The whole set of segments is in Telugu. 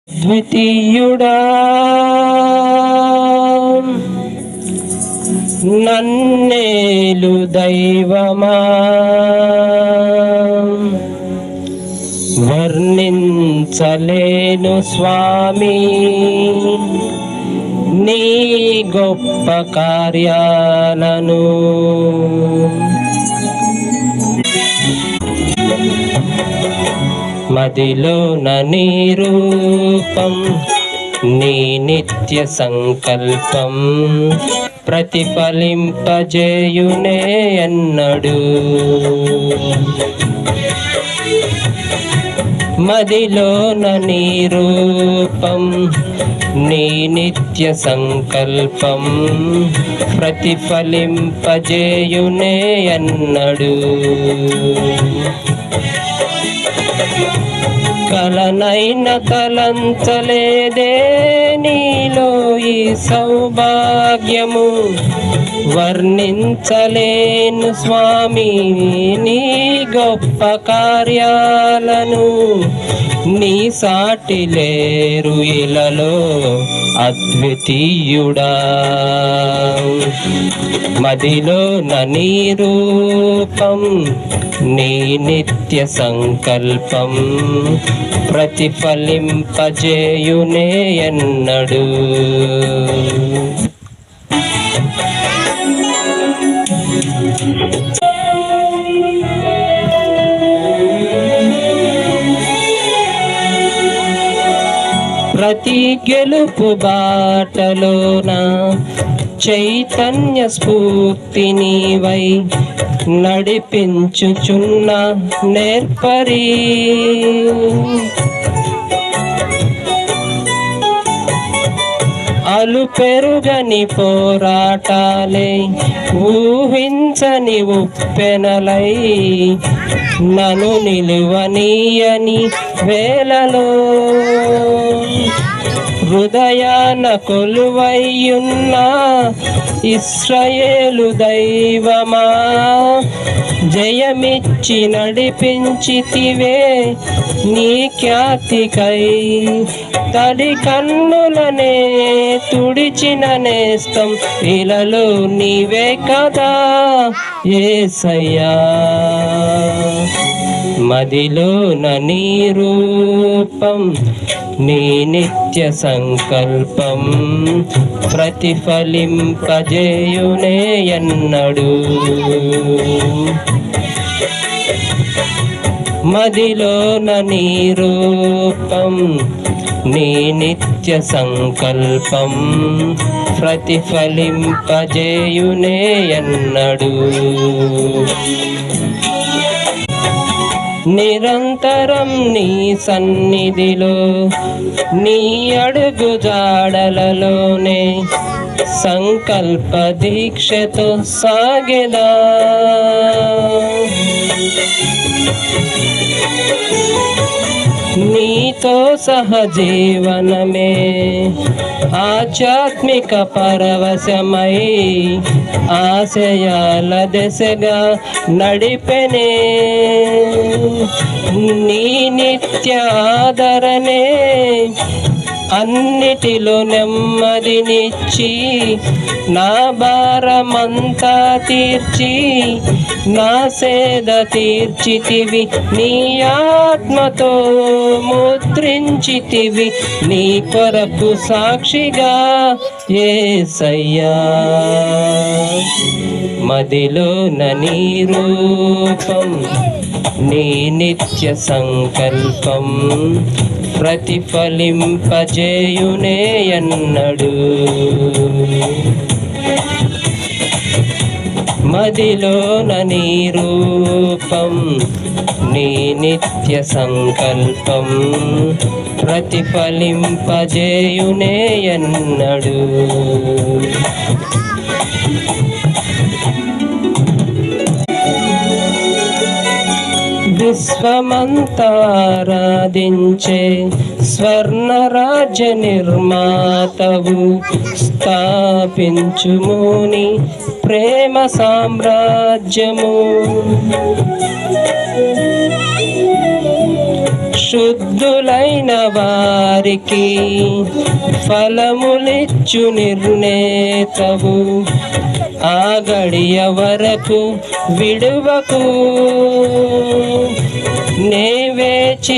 ద్వితీయుడా నన్నేలు దైవమా వర్ణించలేను స్వామి నీ గొప్ప కార్యాలను. మదిలోన నీ రూపం నీ నిత్య సంకల్పం ప్రతిఫలింపజేయునే అన్నడు. మదిలోన నీ రూపం నీ నిత్య సంకల్పం ప్రతిఫలింపజేయునే అన్నడు. కలనైన తలంచలేదే నీలో ఈ సౌభాగ్యము, వర్ణించలేను స్వామి నీ గొప్ప కార్యాలను. నీ సాటి లేరు ఇలలో అద్వితీయుడా, మదిలోన నీ రూపం నీ నిత్య సంకల్పం ప్రతిఫలింపజేయునే అన్నడు. ప్రతి గెలుపు బాటలోన చైతన్య స్ఫూర్తి నీవై నడిపించుచున్న నేర్పరి. అలు పెరుగని పోరాటాలే ఊహించని ఉప్పెనలై నన్ను నిలువనీయని వేళలో హృదయాన కొలువైయున్న ఇశ్రాయేలు దైవమా, జయమిచ్చి నడిపించితివే నీ ఖ్యాతికై. తడి కన్నులనే తుడిచిన నేస్తం ఇలలో నీవే కదా యేసయ్యా. మదిలోన నీ రూపం నీ నిత్య సంకల్పం ప్రతిఫలింపజేయునే అన్నడు. మదిలోన నీ రూపం నీ నిత్య సంకల్పం ప్రతిఫలింపజేయునే అన్నడు. నిరంతరం నీ సన్నిధిలో నీ అడుగు జాడలలోనే సంకల్ప దీక్షతో సాగెదా. నీతో సహజీవనమే ఆధ్యాత్మిక పరవశమై ఆశయాల దశగా నడిపెనే. నీ నిత్య ఆదరణే అన్నిటిలో నెమ్మదినిచ్చి నా భారమంతా తీర్చి నా సేద తీర్చితివి. నీ ఆత్మతో ముద్రించితివి నీ కొరకు సాక్షిగా యేసయ్యా. మదిలోన నీ రూపం నీ నిత్య సంకల్పం ప్రతిఫలింపజేయునే అన్నడు. మదిలోన నీ రూపం నీ నిత్య సంకల్పం ప్రతిఫలింపజేయునే అన్నడు. విశ్వమంతారాధించే స్వర్ణ రాజ్య నిర్మాతవు, స్థాపించుము నీ ప్రేమ సామ్రాజ్యము. శుద్ధులైన వారికి ఫలములిచ్చు నిర్ణేతవు. ఆ గడియ వరకు విడువకు, నే వేచియున్నాను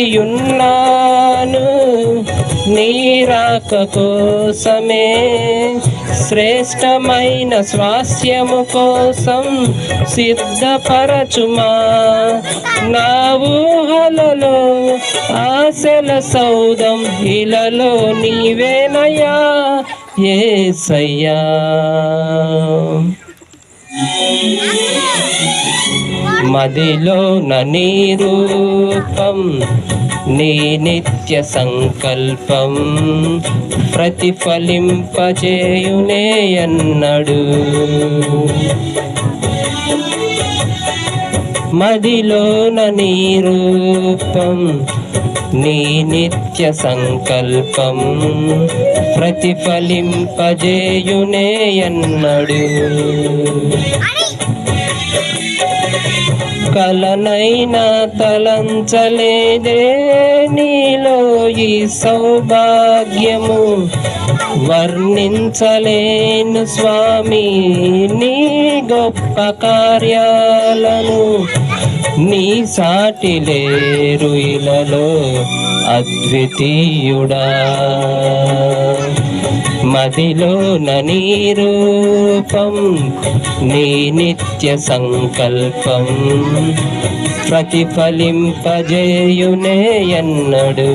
నీ రాక కోసమే. శ్రేష్టమైన స్వాస్యము కోసం సిద్ధపరచుమా. నా ఊహలలో ఆశల సౌదం ఇలలో నీవేనయ్యా యేసయ్యా. మదిలో నీ రూపం నీ నిత్య సంకల్పం ప్రతిఫలింపజేయునే అన్నడు. మదిలో నీ రూపం నీ నిత్య సంకల్పం ప్రతిఫలింపజేయునే అన్నడు. కలనైనా తలంచలేదే నీలో ఈ సౌభాగ్యము. వర్ణించలేను స్వామి నీ గొప్ప కార్యాలను. నీ సాటి లేరు ఇలలో అద్వితీయుడా. మదిలో నీ రూపం నీ నిత్య సంకల్పం ప్రతిఫలింపజేయునే అన్నడు.